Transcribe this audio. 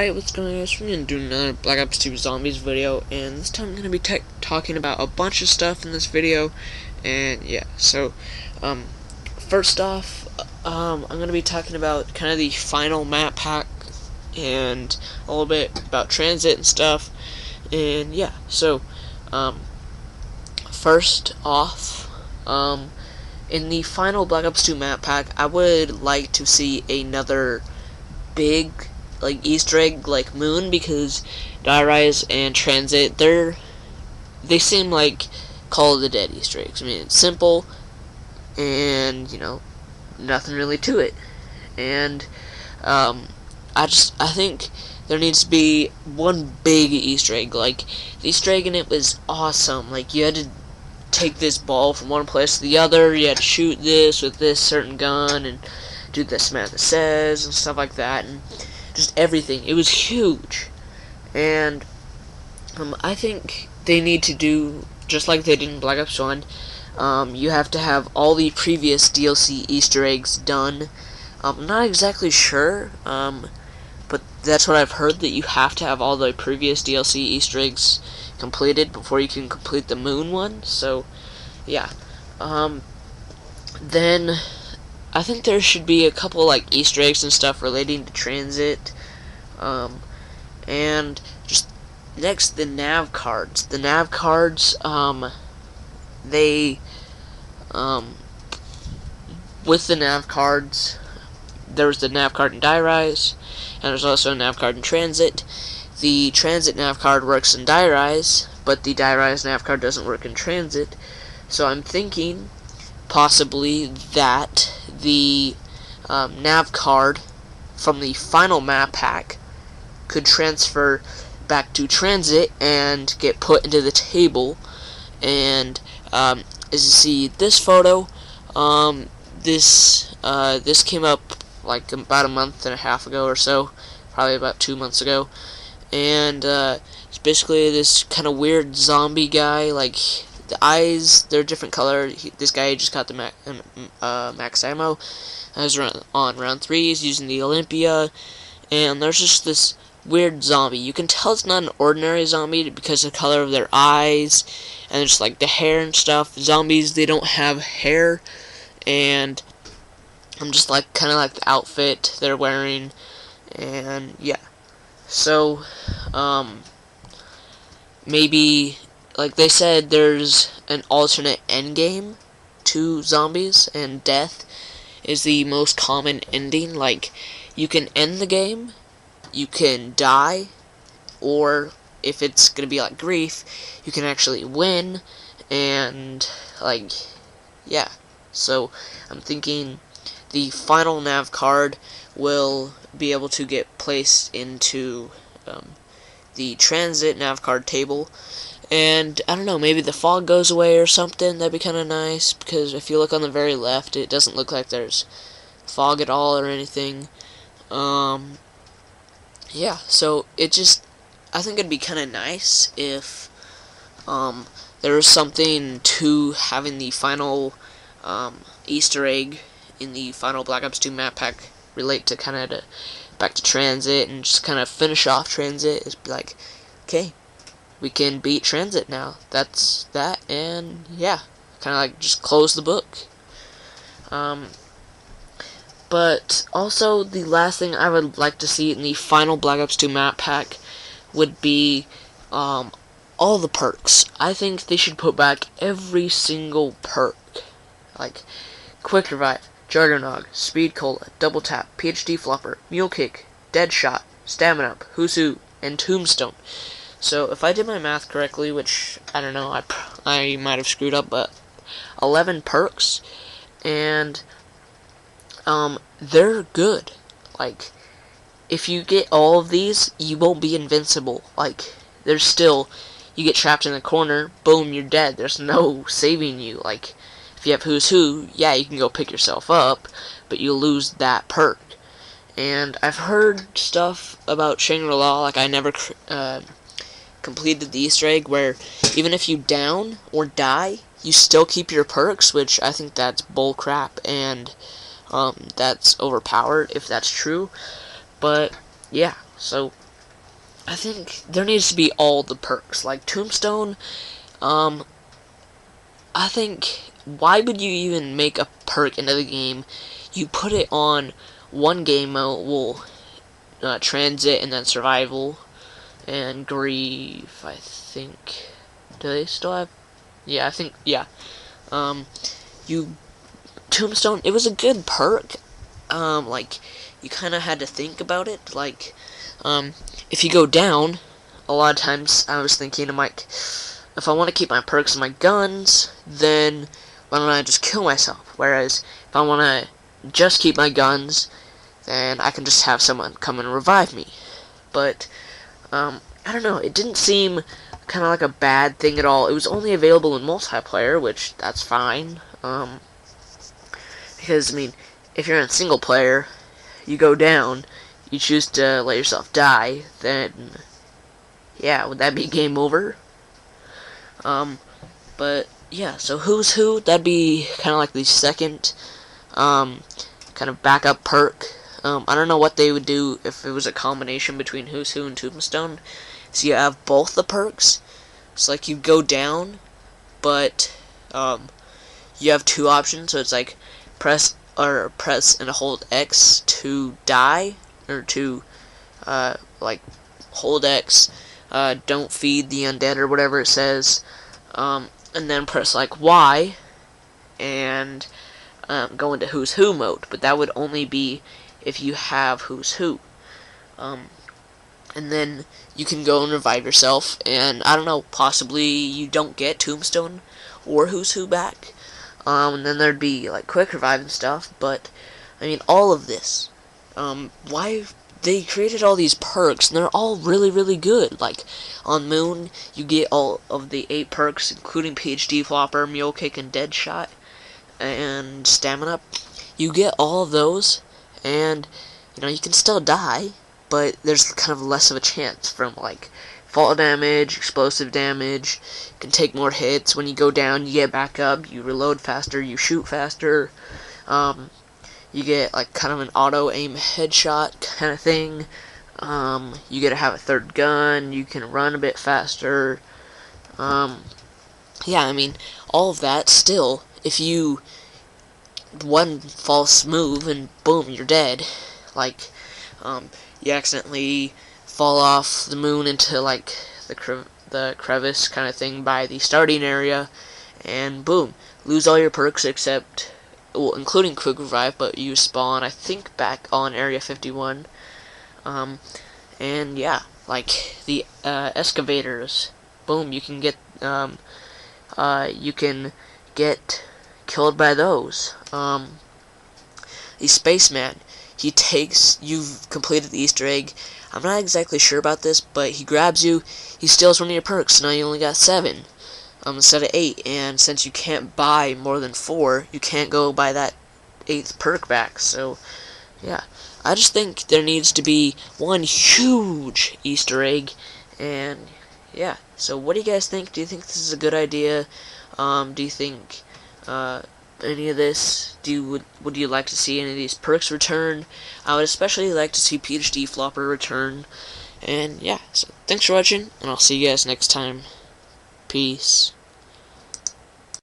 Alright, what's going on, guys? We're going to do another Black Ops 2 Zombies video, and this time I'm going to be talking about a bunch of stuff in this video, and yeah, so, first off, I'm going to be talking about kind of the final map pack, and a little bit about TranZit and stuff, and yeah, so, first off, in the final Black Ops 2 map pack, I would like to see another big Easter egg like moon, because Die Rise and TranZit, they seem like Call of the Dead Easter eggs. I mean, it's simple and, you know, nothing really to it. And I think there needs to be one big Easter egg. Like, the Easter egg in it was awesome. Like, you had to take this ball from one place to the other, you had to shoot this with this certain gun and do this Samantha Says and stuff like that, and just everything. It was huge. And I think they need to do just like they did in Black Ops 1. You have to have all the previous DLC Easter eggs done. I'm not exactly sure, but that's what I've heard, that you have to have all the previous DLC Easter eggs completed before you can complete the moon one. So yeah, then I think there should be a couple like Easter eggs and stuff relating to TranZit, and just next, the nav cards. The nav cards, with the nav cards, there's the nav card in Die Rise, and there's also a nav card in TranZit. The TranZit nav card works in Die Rise, but the Die Rise nav card doesn't work in TranZit. So I'm thinking possibly that the nav card from the final map pack could transfer back to TranZit and get put into the table. And as you see this photo, this came up like about a month and a half ago or so, probably about 2 months ago, and it's basically this kind of weird zombie guy. Like, the eyes, they're different color. This guy just got the max ammo. I was on round 3, he's using the Olympia, and there's just this weird zombie. You can tell it's not an ordinary zombie because of the color of their eyes, and just like the hair and stuff. Zombies, they don't have hair, and I'm just like kind of like the outfit they're wearing, and yeah. So maybe, like they said, there's an alternate endgame to zombies, and death is the most common ending. Like, you can end the game, you can die, or if it's gonna be like grief, you can actually win. And like, yeah, so I'm thinking the final nav card will be able to get placed into the TranZit nav card table. And I don't know, maybe the fog goes away or something. That'd be kind of nice, because if you look on the very left, it doesn't look like there's fog at all or anything. Yeah, so I think it'd be kind of nice if there was something to having the final Easter egg in the final Black Ops 2 map pack relate to kind of back to TranZit, and just kind of finish off TranZit. Is be like, okay, we can beat TranZit now. That's that, and yeah, kind of like just close the book. But also, the last thing I would like to see in the final Black Ops 2 map pack would be all the perks. I think they should put back every single perk, like Quick Revive, Juggernog, Speed Cola, Double Tap, PhD Flopper, Mule Kick, Dead Shot, Stamina Up, Who's Who, and Tombstone. So if I did my math correctly, which I don't know, I might have screwed up, but 11 perks, and they're good. Like, if you get all of these, you won't be invincible. Like, there's still, you get trapped in a corner, boom, you're dead. There's no saving you. Like, if you have Who's Who, yeah, you can go pick yourself up, but you'll lose that perk. And I've heard stuff about Shangri-La, like I never completed the Easter egg, where even if you down or die, you still keep your perks, which I think that's bull crap, and that's overpowered if that's true. But yeah, so I think there needs to be all the perks. Like Tombstone, I think, why would you even make a perk into the game? You put it on one game mode, well, TranZit and then Survival and Grieve, I think. Do they still have? Yeah, I think, yeah. You, Tombstone, it was a good perk. Like, you kind of had to think about it. Like, if you go down, a lot of times I was thinking, I'm like, if I want to keep my perks and my guns, then why don't I just kill myself? Whereas, if I want to just keep my guns, then I can just have someone come and revive me. But, I don't know, it didn't seem kind of like a bad thing at all. It was only available in multiplayer, which, that's fine. Because, I mean, if you're in single player, you go down, you choose to let yourself die, then, yeah, would that be game over? But, yeah, so Who's Who, that'd be kind of like the second, kind of backup perk. I don't know what they would do if it was a combination between Who's Who and Tombstone. So you have both the perks. It's like you go down, but, you have two options, so it's like press and hold X to die, or to like hold X, don't feed the undead or whatever it says, and then press like Y and go into Who's Who mode. But that would only be if you have Who's Who. And then you can go and revive yourself, and I don't know, possibly you don't get Tombstone or Who's Who back. And then there'd be like quick revive and stuff, but I mean, all of this, why they created all these perks, and they're all really, really good. Like on Moon, you get all of the 8 perks, including PhD Flopper, Mule Kick, and Deadshot, and Stamina. You get all of those, and you know you can still die, but there's kind of less of a chance from like fall damage, explosive damage. You can take more hits. When you go down, you get back up, you reload faster, you shoot faster. You get like kind of an auto aim headshot kind of thing. You get to have a third gun. You can run a bit faster. Yeah, I mean, all of that still, if you one false move and boom, you're dead. Like, you accidentally fall off the moon into like the crevice kind of thing by the starting area, and boom, lose all your perks except, well, including quick revive, but you spawn, I think, back on area 51. And yeah, like the excavators, boom, you can get killed by those. The spaceman, you've completed the Easter egg. I'm not exactly sure about this, but he grabs you, he steals one of your perks, so now you only got 7 instead of 8, and since you can't buy more than 4, you can't go buy that 8th perk back. So yeah, I just think there needs to be one huge Easter egg, and yeah, so what do you guys think? Do you think this is a good idea? Do you think any of this? Would you like to see any of these perks return? I would especially like to see PhD Flopper return. And yeah, so thanks for watching, and I'll see you guys next time. Peace.